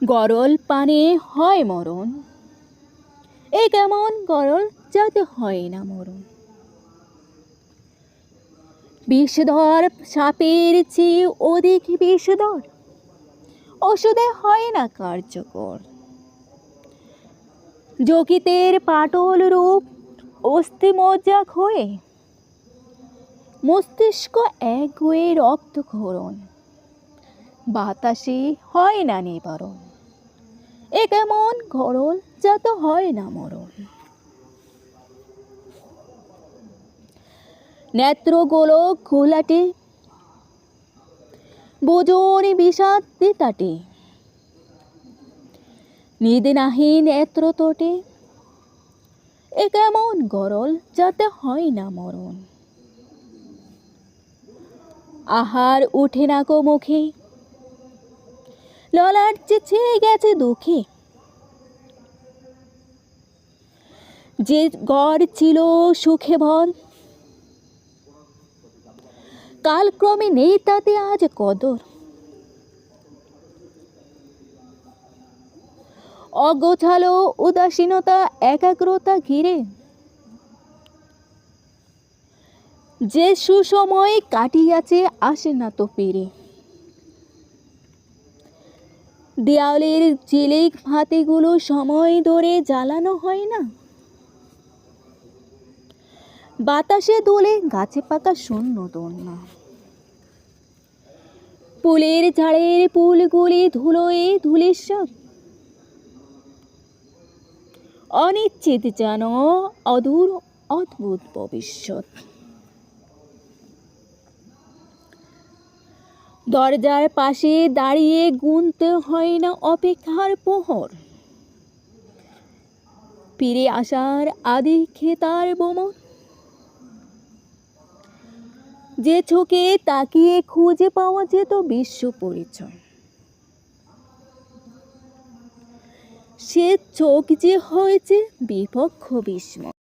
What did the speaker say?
গরল পানে হয় মরণ, এ কেমন গরল যাতে হয় না মরণ। বিষধর সাপের চেয়ে অধিক বিষধর ওষুধে হয় না কার্যকর। যকৃতের পাটল রূপ অস্থি মজ্জা হয়ে মস্তিষ্ক এক হয়ে রক্তক্ষরণ, বাতাসে হয় না নিবারণ, এ কেমন গরল যাতে হয় না মরণ। নেত্র গোলক ঘোলাটে বোজনি বিষাদ তাটে, নিদে নাহি নেত্র তটে, এ কেমন গরল যাতে হয় না মরণ। আহার উঠে না কো মুখে, ললাট যে ছেয়ে গেছে দুঃখে, যে গড় ছিল সুখে ভর, কালক্রমে নেই তাতে আজ কদর। অগোছালো উদাসীনতা একাগ্রতা ঘিরে, যে সুসময় কাটিয়াছে আসে না তো ফিরে। দেয়ালের জিলিক ভাতিগুলো সময় ধরে জ্বালানো হয় না, বাতাসে দোলে গাছে পাতা শূন্য দোলনা। ফুলের ঝাড়ের ফুলগুলি ধুলোয় ধূলিসাৎ, অনিশ্চিত যেন অদূর অদ্ভুত ভবিষ্যৎ। দরজার পাশে দাঁড়িয়ে গুনতে হয় না অপেক্ষার প্রহর, ফিরে আসার আদিক্ষে তার ভ্রমর। যে চোখে তাকিয়ে খুঁজে পাওয়া যেত বিশ্ব পরিচয়, সে চোখ যে হয়েছে বিপক্ষ বিস্ময়।